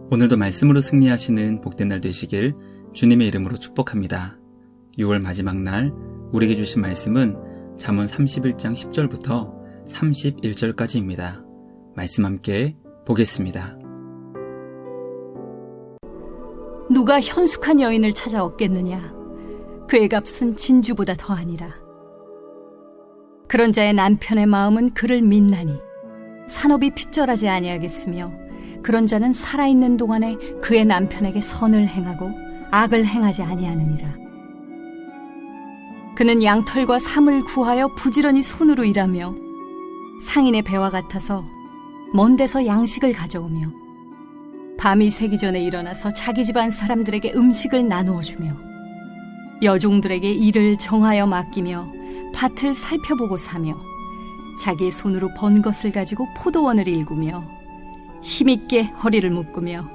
오늘도 말씀으로 승리하시는 복된 날 되시길 주님의 이름으로 축복합니다. 6월 마지막 날 우리에게 주신 말씀은 잠언 31장 10절부터 31절까지입니다. 말씀 함께 보겠습니다. 누가 현숙한 여인을 찾아 얻겠느냐? 그의 값은 진주보다 더하니라. 그런 자의 남편의 마음은 그를 믿나니 산업이 핍절하지 아니하겠으며 그런 자는 살아있는 동안에 그의 남편에게 선을 행하고 악을 행하지 아니하느니라. 그는 양털과 삼을 구하여 부지런히 손으로 일하며 상인의 배와 같아서 먼 데서 양식을 가져오며 밤이 새기 전에 일어나서 자기 집안 사람들에게 음식을 나누어 주며 여종들에게 일을 정하여 맡기며 밭을 살펴보고 사며 자기의 손으로 번 것을 가지고 포도원을 일구며 힘있게 허리를 묶으며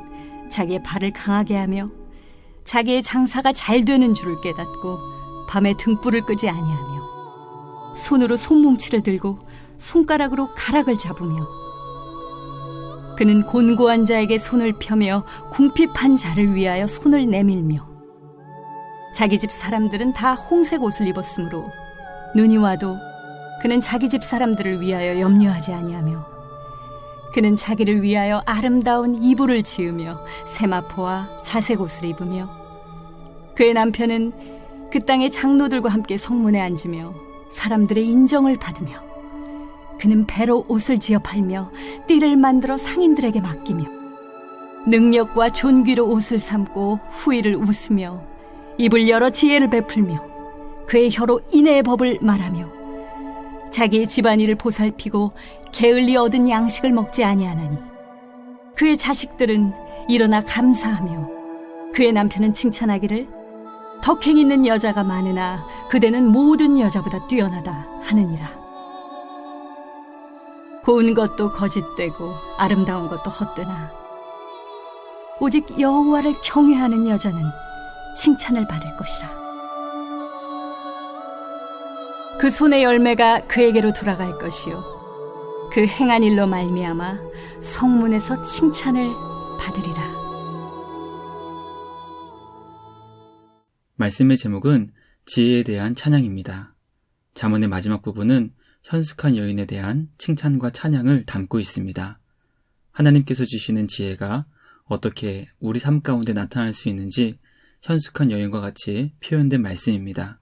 자기의 발을 강하게 하며 자기의 장사가 잘 되는 줄을 깨닫고 밤에 등불을 끄지 아니하며 손으로 손뭉치를 들고 손가락으로 가락을 잡으며 그는 곤고한 자에게 손을 펴며 궁핍한 자를 위하여 손을 내밀며 자기 집 사람들은 다 홍색 옷을 입었으므로 눈이 와도 그는 자기 집 사람들을 위하여 염려하지 아니하며 그는 자기를 위하여 아름다운 이불을 지으며 세마포와 자색 옷을 입으며 그의 남편은 그 땅의 장로들과 함께 성문에 앉으며 사람들의 인정을 받으며 그는 배로 옷을 지어 팔며 띠를 만들어 상인들에게 맡기며 능력과 존귀로 옷을 삼고 후일을 웃으며 입을 열어 지혜를 베풀며 그의 혀로 인애의 법을 말하며 자기의 집안일을 보살피고 게을리 얻은 양식을 먹지 아니하나니 그의 자식들은 일어나 감사하며 그의 남편은 칭찬하기를 덕행 있는 여자가 많으나 그대는 모든 여자보다 뛰어나다 하느니라. 고운 것도 거짓되고 아름다운 것도 헛되나 오직 여호와를 경외하는 여자는 칭찬을 받을 것이라. 그 손의 열매가 그에게로 돌아갈 것이요 그 행한 일로 말미암아 성문에서 칭찬을 받으리라. 말씀의 제목은 지혜에 대한 찬양입니다. 잠언의 마지막 부분은 현숙한 여인에 대한 칭찬과 찬양을 담고 있습니다. 하나님께서 주시는 지혜가 어떻게 우리 삶 가운데 나타날 수 있는지 현숙한 여인과 같이 표현된 말씀입니다.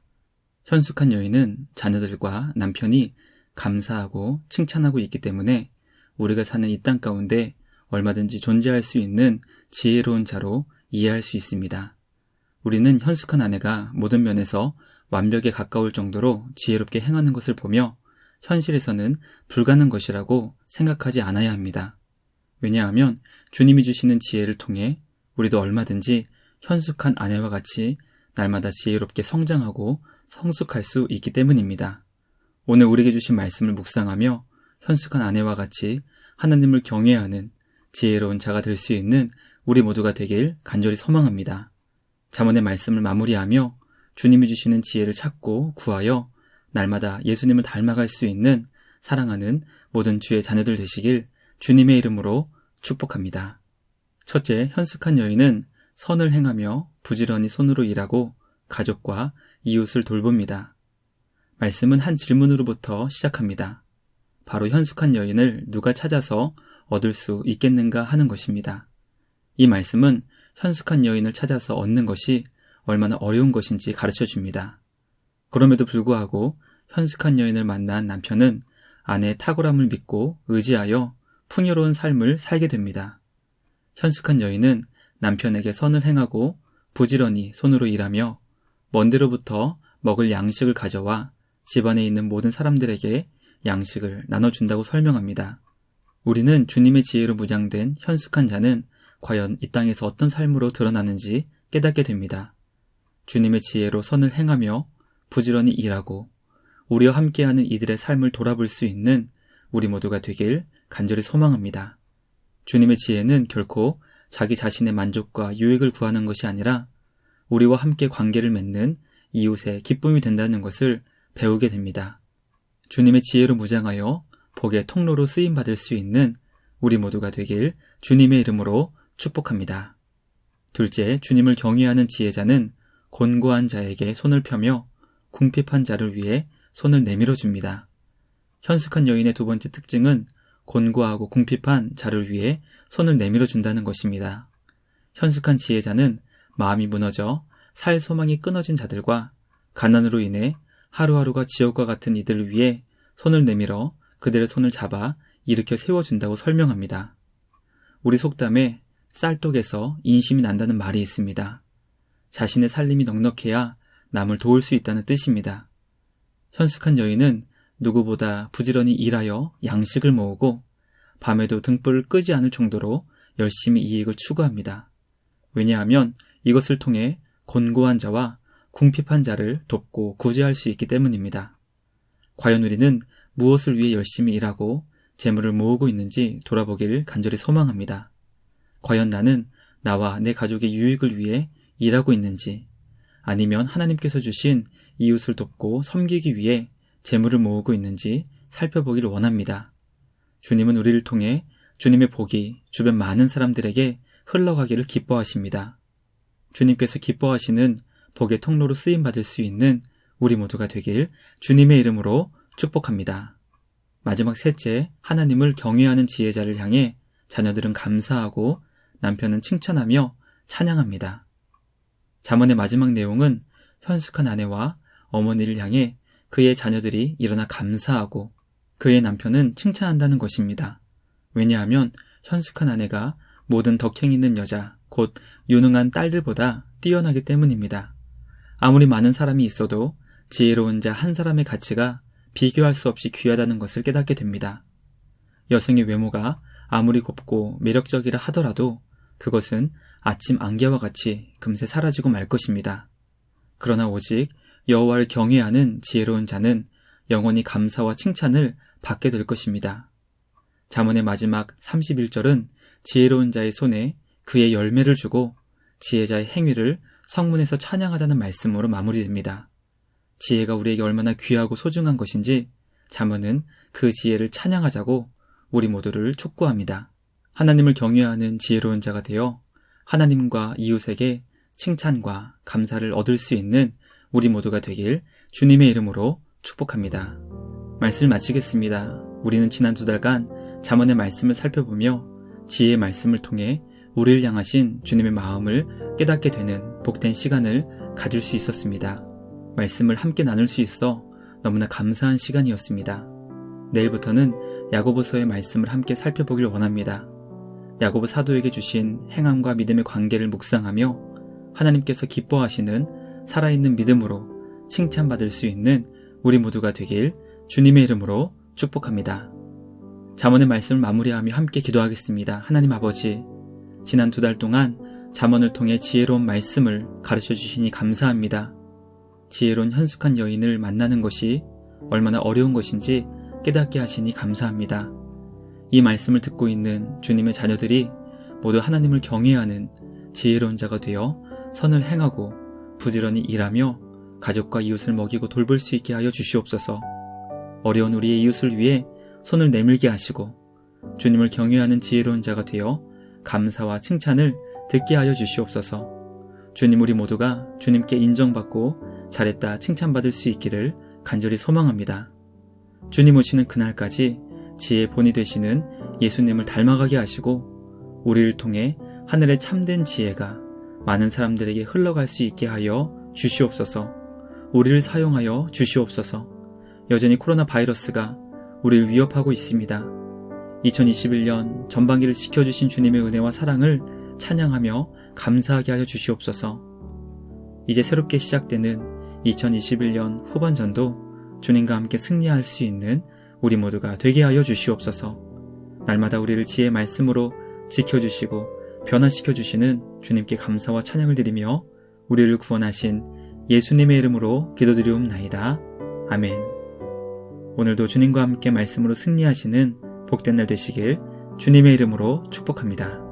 현숙한 여인은 자녀들과 남편이 감사하고 칭찬하고 있기 때문에 우리가 사는 이 땅 가운데 얼마든지 존재할 수 있는 지혜로운 자로 이해할 수 있습니다. 우리는 현숙한 아내가 모든 면에서 완벽에 가까울 정도로 지혜롭게 행하는 것을 보며 현실에서는 불가능한 것이라고 생각하지 않아야 합니다. 왜냐하면 주님이 주시는 지혜를 통해 우리도 얼마든지 현숙한 아내와 같이 날마다 지혜롭게 성장하고 성숙할 수 있기 때문입니다. 오늘 우리에게 주신 말씀을 묵상하며 현숙한 아내와 같이 하나님을 경외하는 지혜로운 자가 될 수 있는 우리 모두가 되길 간절히 소망합니다. 잠언의 말씀을 마무리하며 주님이 주시는 지혜를 찾고 구하여 날마다 예수님을 닮아갈 수 있는 사랑하는 모든 주의 자녀들 되시길 주님의 이름으로 축복합니다. 첫째, 현숙한 여인은 선을 행하며 부지런히 손으로 일하고 가족과 이웃을 돌봅니다. 말씀은 한 질문으로부터 시작합니다. 바로 현숙한 여인을 누가 찾아서 얻을 수 있겠는가 하는 것입니다. 이 말씀은 현숙한 여인을 찾아서 얻는 것이 얼마나 어려운 것인지 가르쳐 줍니다. 그럼에도 불구하고 현숙한 여인을 만난 남편은 아내의 탁월함을 믿고 의지하여 풍요로운 삶을 살게 됩니다. 현숙한 여인은 남편에게 선을 행하고 부지런히 손으로 일하며 먼 데로부터 먹을 양식을 가져와 집안에 있는 모든 사람들에게 양식을 나눠준다고 설명합니다. 우리는 주님의 지혜로 무장된 현숙한 자는 과연 이 땅에서 어떤 삶으로 드러나는지 깨닫게 됩니다. 주님의 지혜로 선을 행하며 부지런히 일하고 우리와 함께하는 이들의 삶을 돌아볼 수 있는 우리 모두가 되길 간절히 소망합니다. 주님의 지혜는 결코 자기 자신의 만족과 유익을 구하는 것이 아니라 우리와 함께 관계를 맺는 이웃의 기쁨이 된다는 것을 배우게 됩니다. 주님의 지혜로 무장하여 복의 통로로 쓰임받을 수 있는 우리 모두가 되길 주님의 이름으로 축복합니다. 둘째, 주님을 경외하는 지혜자는 곤고한 자에게 손을 펴며 궁핍한 자를 위해 손을 내밀어 줍니다. 현숙한 여인의 두 번째 특징은 곤고하고 궁핍한 자를 위해 손을 내밀어 준다는 것입니다. 현숙한 지혜자는 마음이 무너져 살 소망이 끊어진 자들과 가난으로 인해 하루하루가 지옥과 같은 이들을 위해 손을 내밀어 그들의 손을 잡아 일으켜 세워준다고 설명합니다. 우리 속담에 쌀독에서 인심이 난다는 말이 있습니다. 자신의 살림이 넉넉해야 남을 도울 수 있다는 뜻입니다. 현숙한 여인은 누구보다 부지런히 일하여 양식을 모으고 밤에도 등불을 끄지 않을 정도로 열심히 이익을 추구합니다. 왜냐하면 이것을 통해 곤고한 자와 궁핍한 자를 돕고 구제할 수 있기 때문입니다. 과연 우리는 무엇을 위해 열심히 일하고 재물을 모으고 있는지 돌아보기를 간절히 소망합니다. 과연 나는 나와 내 가족의 유익을 위해 일하고 있는지, 아니면 하나님께서 주신 이웃을 돕고 섬기기 위해 재물을 모으고 있는지 살펴보기를 원합니다. 주님은 우리를 통해 주님의 복이 주변 많은 사람들에게 흘러가기를 기뻐하십니다. 주님께서 기뻐하시는 복의 통로로 쓰임받을 수 있는 우리 모두가 되길 주님의 이름으로 축복합니다. 마지막 셋째, 하나님을 경외하는 지혜자를 향해 자녀들은 감사하고 남편은 칭찬하며 찬양합니다. 잠언의 마지막 내용은 현숙한 아내와 어머니를 향해 그의 자녀들이 일어나 감사하고 그의 남편은 칭찬한다는 것입니다. 왜냐하면 현숙한 아내가 모든 덕행 있는 여자, 곧 유능한 딸들보다 뛰어나기 때문입니다. 아무리 많은 사람이 있어도 지혜로운 자 한 사람의 가치가 비교할 수 없이 귀하다는 것을 깨닫게 됩니다. 여성의 외모가 아무리 곱고 매력적이라 하더라도 그것은 아침 안개와 같이 금세 사라지고 말 것입니다. 그러나 오직 여호와를 경외하는 지혜로운 자는 영원히 감사와 칭찬을 받게 될 것입니다. 잠언의 마지막 31절은 지혜로운 자의 손에 그의 열매를 주고 지혜자의 행위를 성문에서 찬양하다는 말씀으로 마무리됩니다. 지혜가 우리에게 얼마나 귀하고 소중한 것인지 잠언은 그 지혜를 찬양하자고 우리 모두를 촉구합니다. 하나님을 경외하는 지혜로운 자가 되어 하나님과 이웃에게 칭찬과 감사를 얻을 수 있는 우리 모두가 되길 주님의 이름으로 축복합니다. 말씀을 마치겠습니다. 우리는 지난 2달간 잠언의 말씀을 살펴보며 지혜의 말씀을 통해 우리를 향하신 주님의 마음을 깨닫게 되는 복된 시간을 가질 수 있었습니다. 말씀을 함께 나눌 수 있어 너무나 감사한 시간이었습니다. 내일부터는 야고보서의 말씀을 함께 살펴보길 원합니다. 야고보 사도에게 주신 행함과 믿음의 관계를 묵상하며 하나님께서 기뻐하시는 살아있는 믿음으로 칭찬받을 수 있는 우리 모두가 되길 주님의 이름으로 축복합니다. 잠언의 말씀을 마무리하며 함께 기도하겠습니다. 하나님 아버지, 지난 2달 동안 잠언을 통해 지혜로운 말씀을 가르쳐 주시니 감사합니다. 지혜로운 현숙한 여인을 만나는 것이 얼마나 어려운 것인지 깨닫게 하시니 감사합니다. 이 말씀을 듣고 있는 주님의 자녀들이 모두 하나님을 경외하는 지혜로운 자가 되어 선을 행하고 부지런히 일하며 가족과 이웃을 먹이고 돌볼 수 있게 하여 주시옵소서. 어려운 우리의 이웃을 위해 손을 내밀게 하시고 주님을 경외하는 지혜로운 자가 되어 감사와 칭찬을 듣게 하여 주시옵소서. 주님, 우리 모두가 주님께 인정받고 잘했다 칭찬받을 수 있기를 간절히 소망합니다. 주님 오시는 그날까지 지혜의 본이 되시는 예수님을 닮아가게 하시고 우리를 통해 하늘의 참된 지혜가 많은 사람들에게 흘러갈 수 있게 하여 주시옵소서. 우리를 사용하여 주시옵소서. 여전히 코로나 바이러스가 우리를 위협하고 있습니다. 2021년 전반기를 지켜주신 주님의 은혜와 사랑을 찬양하며 감사하게 하여 주시옵소서. 이제 새롭게 시작되는 2021년 후반전도 주님과 함께 승리할 수 있는 우리 모두가 되게 하여 주시옵소서. 날마다 우리를 지혜의 말씀으로 지켜주시고 변화시켜 주시는 주님께 감사와 찬양을 드리며 우리를 구원하신 예수님의 이름으로 기도드리옵나이다. 아멘. 오늘도 주님과 함께 말씀으로 승리하시는 복된 날 되시길 주님의 이름으로 축복합니다.